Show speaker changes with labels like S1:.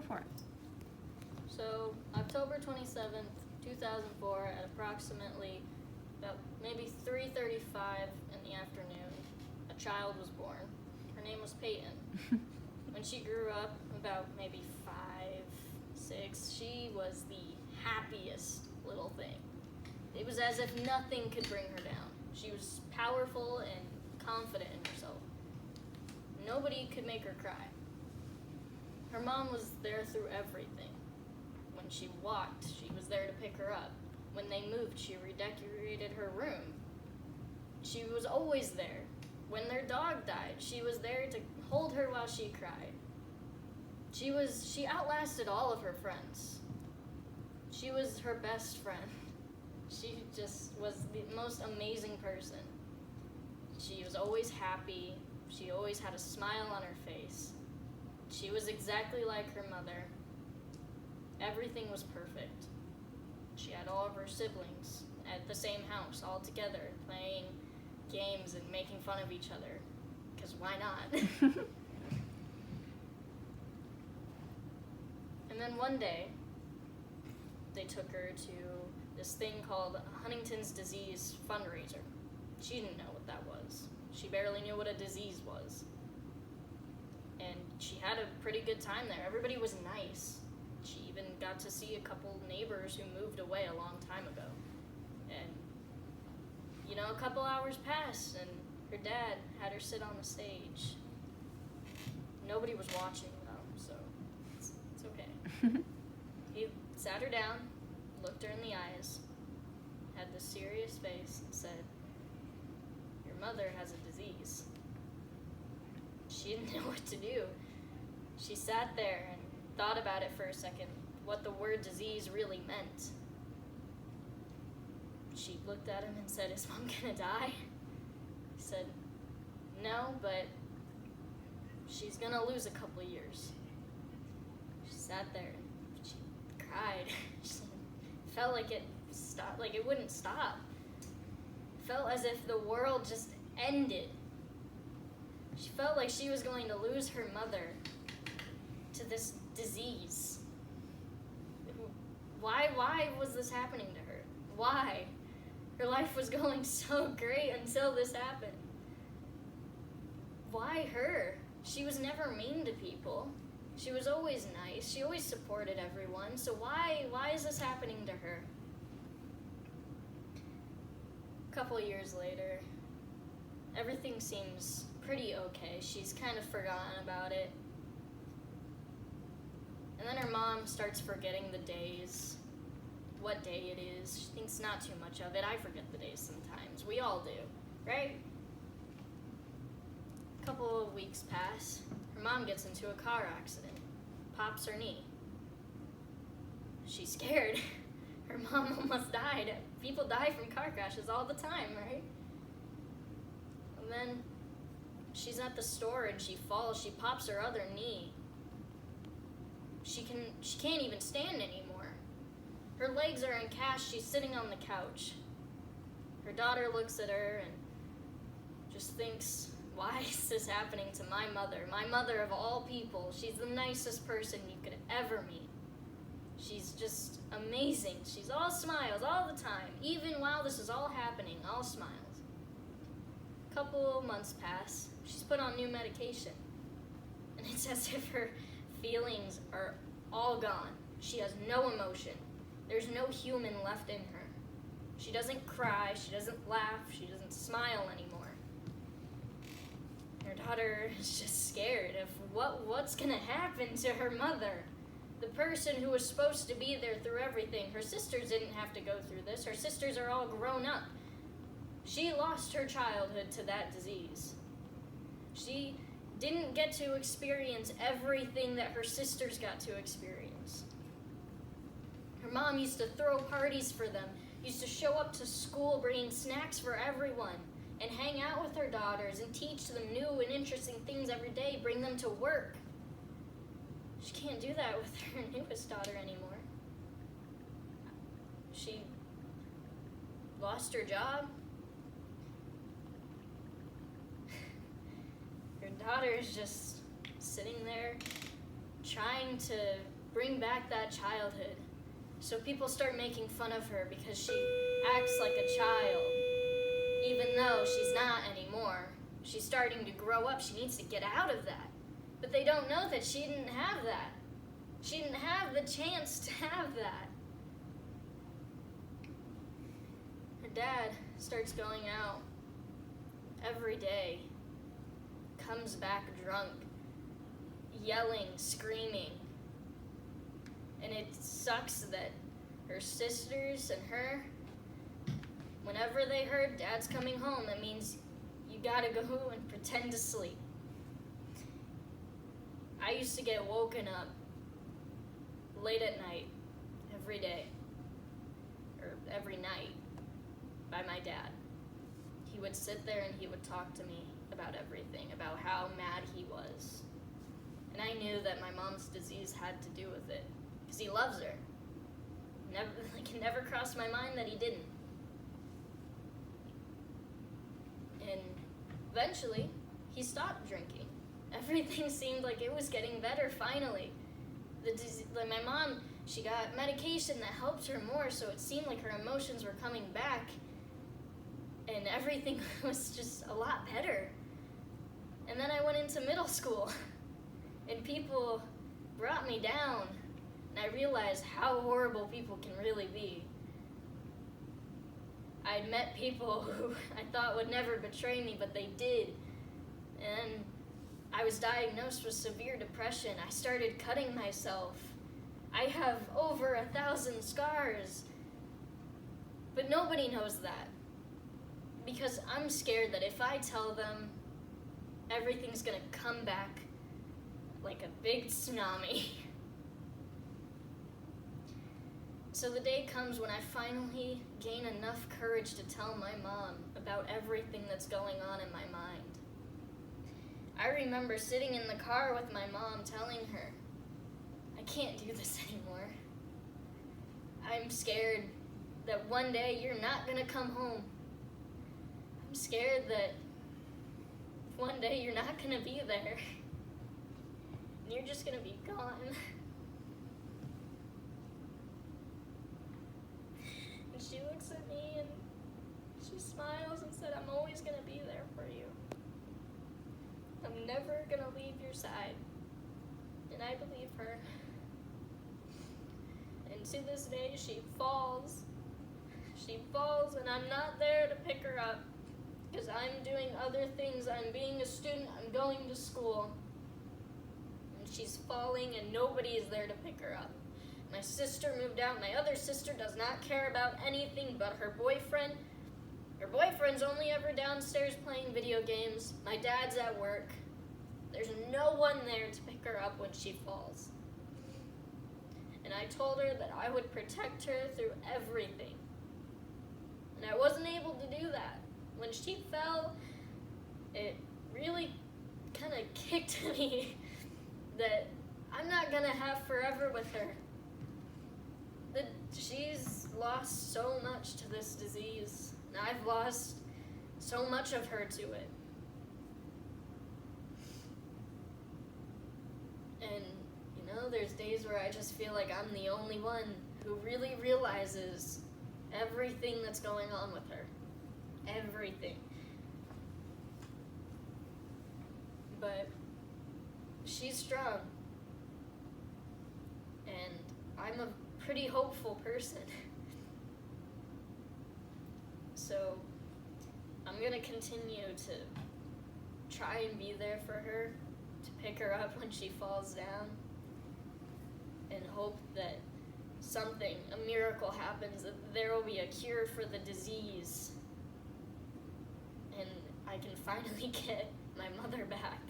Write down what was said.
S1: for it.
S2: So, October 27th, 2004, at approximately about maybe 3:35 in the afternoon, a child was born. Her name was Payton. When she grew up, about maybe 5, 6, she was the happiest little thing. It was as if nothing could bring her down. She was powerful and confident in herself. Nobody could make her cry. Her mom was there through everything. When she walked, she was there to pick her up. When they moved, she redecorated her room. She was always there. When their dog died, she was there to hold her while she cried. She outlasted all of her friends. She was her best friend. She just was the most amazing person. She was always happy. She always had a smile on her face. She was exactly like her mother. Everything was perfect. She had all of her siblings at the same house, all together, playing games and making fun of each other. Because why not? And then one day, they took her to this thing called Huntington's disease fundraiser. She didn't know what that was. She barely knew what a disease was. And she had a pretty good time there. Everybody was nice. She even got to see a couple neighbors who moved away a long time ago. And, a couple hours passed, and her dad had her sit on the stage. Nobody was watching, though, so it's okay. He sat her down, looked her in the eyes, had this serious face, and said, "Your mother has a disease." She didn't know what to do. She sat there and thought about it for a second, what the word disease really meant. She looked at him and said, "Is Mom gonna die?" He said, "No, but she's gonna lose a couple years." She sat there and she cried. She felt like it stopped, like it wouldn't stop. It felt as if the world just ended. She felt like she was going to lose her mother to this disease. Why was this happening to her? Why? Her life was going so great until this happened. Why her? She was never mean to people. She was always nice. She always supported everyone. So why is this happening to her? A couple years later, everything seems pretty okay. She's kind of forgotten about it. And then her mom starts forgetting the days, what day it is. She thinks not too much of it. I forget the days sometimes. We all do, right? A couple of weeks pass. Her mom gets into a car accident, pops her knee. She's scared. Her mom almost died. People die from car crashes all the time, right? And then she's at the store and she falls. She pops her other knee. She can't even stand anymore. Her legs are in casts. She's sitting on the couch. Her daughter looks at her and just thinks, why is this happening to my mother? My mother of all people. She's the nicest person you could ever meet. She's just amazing. She's all smiles all the time. Even while this is all happening, all smiles. A couple of months pass. She's put on new medication. And it's as if her feelings are all gone. She has no emotion. There's no human left in her. She doesn't cry. She doesn't laugh. She doesn't smile anymore. Her daughter is just scared of what's gonna happen to her mother. The person who was supposed to be there through everything. Her sisters didn't have to go through this. Her sisters are all grown up. She lost her childhood to that disease. She didn't get to experience everything that her sisters got to experience. Her mom used to throw parties for them, used to show up to school bringing snacks for everyone, and hang out with her daughters and teach them new and interesting things every day, bring them to work. She can't do that with her newest daughter anymore. She lost her job. Her daughter is just sitting there trying to bring back that childhood. So people start making fun of her because she acts like a child, even though she's not anymore. She's starting to grow up. She needs to get out of that. But they don't know that she didn't have that. She didn't have the chance to have that. Her dad starts going out every day, comes back drunk, yelling, screaming. And it sucks that her sisters and her, whenever they heard Dad's coming home, that means you gotta go and pretend to sleep. I used to get woken up late at night, every day, or every night, by my dad. He would sit there and he would talk to me about everything, about how mad he was. And I knew that my mom's disease had to do with it, because he loves her. It never crossed my mind that he didn't. And eventually, he stopped drinking. Everything seemed like it was getting better, finally. My mom, she got medication that helped her more, so it seemed like her emotions were coming back, and everything was just a lot better. And then I went into middle school, and people brought me down, and I realized how horrible people can really be. I'd met people who I thought would never betray me, but they did. And I was diagnosed with severe depression. I started cutting myself. I have over 1,000 scars. But nobody knows that. Because I'm scared that if I tell them, everything's gonna come back like a big tsunami. So the day comes when I finally gain enough courage to tell my mom about everything that's going on in my mind. I remember sitting in the car with my mom telling her, I can't do this anymore. I'm scared that one day you're not gonna come home. I'm scared that one day you're not gonna be there. And you're just gonna be gone. And she looks at me and she smiles and said, I'm always gonna be there for you. I'm never gonna leave your side. And I believe her. And to this day, she falls. She falls and I'm not there to pick her up because I'm doing other things. I'm being a student, I'm going to school. And she's falling and nobody is there to pick her up. My sister moved out. My other sister does not care about anything but her boyfriend. Her boyfriend's only ever downstairs playing video games. My dad's at work. There's no one there to pick her up when she falls. And I told her that I would protect her through everything. And I wasn't able to do that. When she fell, it really kind of kicked me that I'm not gonna have forever with her. That she's lost so much to this disease, and I've lost so much of her to it. And, you know, there's days where I just feel like I'm the only one who really realizes everything that's going on with her. Everything. But she's strong. And I'm a pretty hopeful person. So I'm gonna continue to try and be there for her, to pick her up when she falls down, and hope that something, a miracle happens, that there will be a cure for the disease, and I can finally get my mother back.